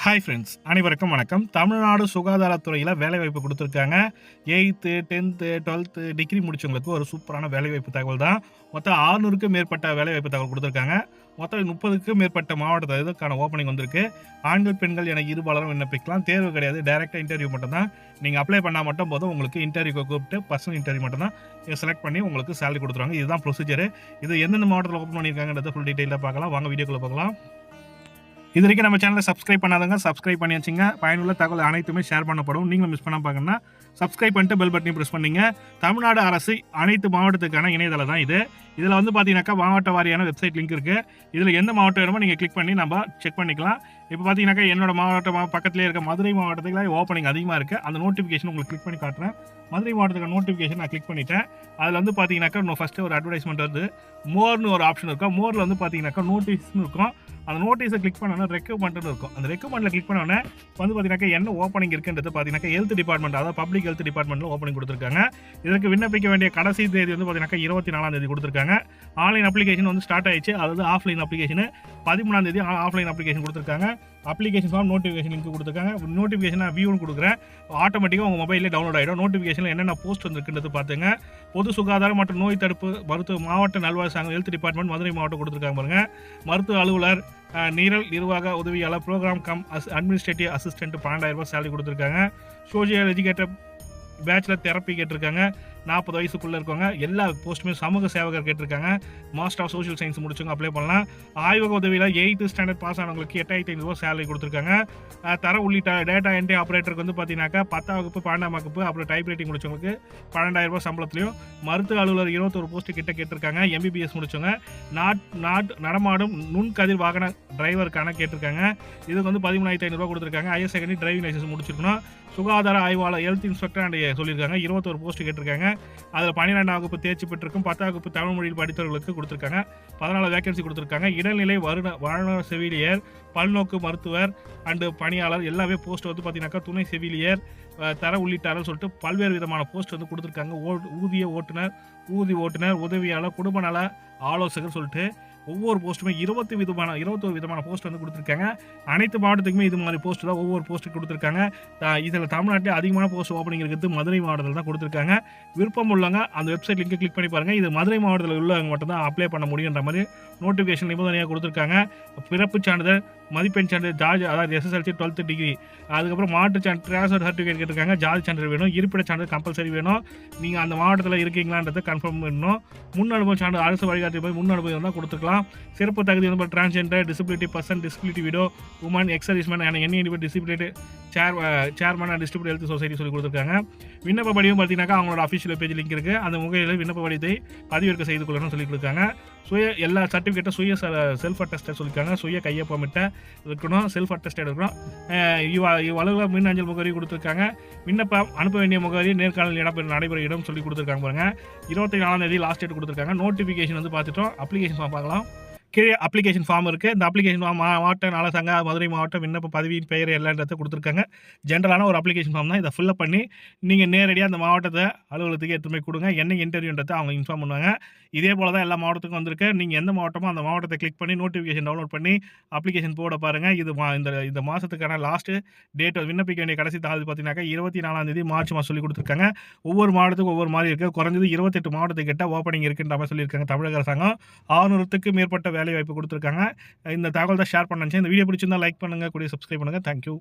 Hi friends, அனைவருக்கும் வணக்கம். தமிழ்நாடு சுகாதாரத்துறையில் வேலைவாய்ப்பு கொடுத்துருக்காங்க. 8th 10th 12th டிகிரி முடிச்சவங்களுக்கு ஒரு சூப்பரான வேலைவாய்ப்பு தகவல் தான். மொத்தம் 600க்கும் மேற்பட்ட வேலைவாய்ப்பு தகவல் கொடுத்துருக்காங்க. மொத்தம் 30க்கும் மேற்பட்ட மாவட்டத்தில் இதுக்கான ஓப்பனிங் வந்திருக்கு. ஆண்கள் பெண்கள் என இருபாலரும் விண்ணப்பிக்கலாம். தேர்வு கிடையாது, டைரெக்டாக இன்டர்வியூ மட்டும் தான். நீங்கள் அப்ளை பண்ணால் மட்டும் போதும். உங்களுக்கு இன்டர்வியூக்கு கூப்பிட்டு பர்சனல் இன்டர்வியூ மட்டும் தான் செலக்ட் பண்ணி உங்களுக்கு சேலரி கொடுத்துருவாங்க. இதுதான் ப்ரொசீஜர். இது எந்தெந்த மாவட்டத்தில் ஓப்பன் பண்ணியிருக்காங்கன்றத ஃபுல் டீட்டெயிலாக பார்க்கலாம். வாங்க வீடியோக்குள்ளே பார்க்கலாம். இது வரைக்கும் நம்ம சேனலை சப்ஸ்கிரைப் பண்ணாதவங்க சப்ஸ்கிரைப் பண்ணி வச்சுங்க. பயனுள்ள தகவல் அனைத்துமே ஷேர் பண்ணப்படும். நீங்களும் மிஸ் பண்ணாமல் பார்க்கணும்னா சப்ஸ்கிரைப் பண்ணிட்டு பெல் பட்டனையும் ப்ரெஸ் பண்ணிங்க. தமிழ்நாடு அரசு அனைத்து மாவட்டத்துக்கான இணையதளம் தான் இது. இதில் வந்து பார்த்தீங்கன்னாக்கா மாவட்ட வாரியான வெப்சைட் லிங்க் இருக்குது. இதில் எந்த மாவட்டம் வேணுமோ நீங்கள் கிளிக் பண்ணி நம்ம செக் பண்ணிக்கலாம். இப்போ பார்த்தீங்கன்னாக்கா என்னோட மாவட்டம் பக்கத்துலேயே இருக்க மதுரை மாவட்டத்துக்கு ஓப்பனிங் அதிகமாக இருக்குது. அந்த நோட்டிஃபிகேஷன் உங்களுக்கு கிளிக் பண்ணி காட்டுறேன். மதுரை மாவட்டத்துக்கு நோட்டிஃபிகேஷன் நான் கிளிக் பண்ணிட்டேன். அதில் வந்து பார்த்தீங்கன்னாக்கா ஃபஸ்ட்டு ஒரு அட்வர்டைஸ்மெண்ட் வந்து மோர்னு ஒரு ஆப்ஷன் இருக்கும். மோரில் வந்து பார்த்தீங்கன்னாக்கா நோட்டீஸ்னு இருக்கும். அந்த நோட்டீஸை கிளிக் பண்ணோன்னா ரெக்கமெண்ட்னு இருக்கும். அந்த ரெக்கமெண்டில் கிளிக் பண்ணோன்னே வந்து பார்த்தீங்கன்னா என்ன ஓப்பனிங் இருக்குன்றது பார்த்தீங்கன்னா ஹெல்த் டிபார்ட்மெண்ட், அதாவது பப்ளிக் ஹெல்த் டிபார்ட்மெண்ட்டில் ஓப்பனிங் கொடுத்துருக்காங்க. இதற்கு விண்ணப்பிக்க வேண்டிய கடைசி தேதி வந்து பார்த்தீங்கன்னா 24ஆம் தேதி கொடுத்துருக்காங்க. ஆன்லைன் அப்ளிகேஷன் வந்து ஸ்டார்ட் ஆயிடுச்சு. அதாவது ஆஃப்லைன் அப்ளிகேஷன் 13ஆம் தேதி ஆஃப்லைன் அப்ளிகேஷன் கொடுத்துருக்காங்க. அப்ளிகேஷன் ஃபார்ம் நோட்டிஃபிகேஷன் லிங்க் கொடுத்துருக்காங்க. நோட்டிஃபிகேஷன் நான் வியூன்னு கொடுக்குறேன். ஆட்டோமேட்டிக்காக உங்கள் மொபைலில் டவுன்லோட் ஆகிடும். நோட்டிஃபிகேஷனில் என்னென்ன போஸ்ட் வந்துருக்குன்றது பார்த்துங்க. பொது சுகாதாரம் மற்றும் நோய் தடுப்பு மருத்துவ மாவட்ட நல்வாழ்வு சங்கம் ஹெல்த் டிபார்ட்மெண்ட் மதுரை மாவட்டம் கொடுத்துருக்காங்க பாருங்க. மருத்துவ அலுவலர், நீரல் நிர்வாக உதவியாளர், ப்ரோக்ராம் கம் அட்மினிஸ்ட்ரேட்டிவ் அசிஸ்டன்ட் 12,000 ரூபாய் சேலரி கொடுத்துருக்காங்க. சோசியல் எஜுகேட்டர் பேச்சுலர் தெரப்பி கேட்டிருக்காங்க. 40 வயசுக்குள்ளே இருக்கவங்க எல்லா போஸ்ட்டுமே சமூக சேவகர் கேட்டிருக்காங்க. மாஸ்டர் ஆஃப் சோஷியல் சயின்ஸ் முடிச்சவங்க அப்ளை பண்ணலாம். ஆய்வக உதவியில் 8th ஸ்டாண்டர்ட் பாஸ் ஆனவங்களுக்கு 8,500 ரூபா சேலரி கொடுத்துருக்காங்க. தர உள்ளிட்ட டேட்டா என்ட்ரி ஆப்ரேட்டருக்கு வந்து பார்த்தீங்கன்னாக்கா 10ஆம் வகுப்பு 12ஆம் வகுப்பு அப்புறம் டைப் ரைட்டிங் முடிச்சவங்களுக்கு 12,000 ரூபாய் சம்பளத்துலையும், மருத்துவ அலுவலர் 21 போஸ்ட்டு கிட்ட கேட்டிருக்காங்க. MBBS முடிச்சவங்க நடமாடும் நுண்கதிர் வாகன டிரைவருக்கான கேட்டிருக்காங்க. இதுக்கு வந்து 13,500 ரூபா கொடுத்துருக்காங்க. ஹையர் செகண்டரி டிரைவிங் லைசன்ஸ் முடிச்சிருக்கணும். சுகாதார ஆய்வாளர் ஹெல்த் இன்ஸ்பெக்டர் அண்ட் சொல்லியிருக்காங்க. 21 போஸ்ட் கேட்டிருக்காங்க. அதில் 12ஆம் வகுப்பு தேர்ச்சி பெற்றிருக்கும். 10ஆம் வகுப்பு தமிழ் மொழியில் படித்தவர்களுக்கு கொடுத்துருக்காங்க. 14 வேகன்சி கொடுத்துருக்காங்க. இடைநிலை வல்லுநர் செவிலியர், பல்நோக்கு மருத்துவர் அண்டு பணியாளர் எல்லாமே போஸ்ட் வந்து பார்த்தீங்கன்னாக்கா துணை செவிலியர், தர உள்ளிட்டார்கள் சொல்லிட்டு பல்வேறு விதமான போஸ்ட் வந்து கொடுத்துருக்காங்க. ஊதிய ஓட்டுநர், உதவியாளர், குடும்ப நல ஆலோசகர் சொல்லிட்டு ஒவ்வொரு போஸ்ட்டுமே 21 விதமான போஸ்ட் வந்து கொடுத்துருக்காங்க. அனைத்து மாவட்டத்துக்குமே இது மாதிரி போஸ்ட் தான் ஒவ்வொரு போஸ்ட்டு கொடுத்துருக்காங்க. இதில் தமிழ்நாட்டில் அதிகமான போஸ்ட் ஓப்பனிங் இருக்கிறது மதுரை மாவட்டத்தில் தான் கொடுத்துருக்காங்க. விருப்பம் உள்ளவங்க அந்த வெப்சைட் லிங்கை கிளிக் பண்ணி பாருங்கள். இது மதுரை மாவட்டத்தில் உள்ளவங்க மட்டும் தான் அப்ளை பண்ண முடியுன்ற மாதிரி நோட்டிஃபிகேஷன் நிபந்தனையாக கொடுத்துருக்காங்க. பிறப்பு சான்றிதழ், மதிப்பெண் சான்றிதழ், ஜார்ஜ் அதாவது SSLC 12th டிகிரி, அதுக்கப்புறம் மாட்டு ட்ரான்ஸ்ஃபர் சர்டிஃபிகேட் கேட்டிருக்காங்க. ஜாதி சான்றிதழ் வேணும். இருப்பிட சான்றிதழ் கம்பல்சரி வேணும். நீங்கள் அந்த மாவட்டத்தில் இருக்கீங்களான்றதை கன்ஃபார்ம் பண்ணணும். முன் அனுபவம் சான்றிதழ் அரசு வழிகாட்டி போய் முன் அனுபவம் தான் கொடுத்துக்கலாம். சிறப்பு தகுதி வந்து transgender, disability person, disability widow, woman, ex serviceman and any disability chairman and distribute health society சொல்லி கொடுத்துருக்காங்க. விண்ணப்ப படிவம் பார்த்தீங்கன்னாக்கா அவங்களோட அஃபிஷியல் பேஜ் லிங்க் இருக்குது. அந்த முகையில் விண்ணப்ப படிவத்தை பதிவிறக்க செய்து கொள்ளணும்னு சொல்லி கொடுத்தாங்க. எல்லா சர்டிஃபிகேட்டும் செல்ஃப் அட்டஸ்டட் சொல்லியிருக்காங்க. கையொப்பமிட்ட இருக்கணும், செல்ஃப் அட்டஸ்டட் இருக்கணும். அலுவலக மின் அஞ்சல் முகவரி கொடுத்துருக்காங்க. விண்ணப்பம் அனுப்ப வேண்டிய முகவரி நேர்காணல் நடைபெறும் இடம் சொல்லி கொடுத்துருக்காங்க பாருங்க. 24ஆம் தேதி லாஸ்ட் டேட் கொடுத்துருக்காங்க. நோட்டிஃபிகேஷன் வந்து பார்த்துட்டோம். அப்ளிகேஷன் ஃபார்ம் பார்க்கலாம். கீழே அப்ளிகேஷன் ஃபார்ம் இருக்குது. இந்த அப்ளிகேஷன் ஃபார்ம் மாவட்ட நல சங்க மதுரை மாவட்டம் விண்ணப்ப பதவியின் பெயர் எல்லான்றதை கொடுத்துருக்காங்க. ஜென்ரலான ஒரு அப்ளிகேஷன் ஃபார்ம் தான். இதை ஃபில்லப் பண்ணி நீங்கள் நேரடியாக அந்த மாவட்டத்தை அலுவலகத்துக்கு எடுத்து போய் கொடுங்க. என்ன இன்டர்வியூன்றதை அவங்க இன்ஃபார்ம் பண்ணுவாங்க. இதே போல் தான் எல்லா மாவட்டத்துக்கும் வந்திருக்கு. நீங்கள் எந்த மாவட்டமோ அந்த மாவட்டத்தை கிளிக் பண்ணி நோட்டிஃபிகேஷன் டவுன்லோட் பண்ணி அப்ளிகேஷன் போட பாருங்கள். இது இந்த மாதத்துக்கான லாஸ்ட்டு டேட் விண்ணப்பிக்க வேண்டிய கடைசி தாள் பார்த்தீங்கன்னாக்கா 24ஆம் தேதி மார்ச் மாதம் சொல்லி கொடுத்துருக்காங்க. ஒவ்வொரு மாவட்டத்துக்கும் ஒவ்வொரு மாதிரி இருக்குது. குறைஞ்சது 28 மாவட்டத்துக்கிட்ட ஓப்பனிங் இருக்குன்ற மாதிரி சொல்லியிருக்காங்க தமிழக அரசாங்கம். 600க்கும் மேற்பட்ட வேலை வாய்ப்பு கொடுத்துருக்காங்க. இந்த தகவல் தான் ஷேர் பண்ண நினச்சேன். இந்த வீடியோ பிடிச்சிருந்தா லைக் பண்ணுங்கள், கூட சப்ஸ்கிரைப் பண்ணுங்கள். தேங்க்யூ.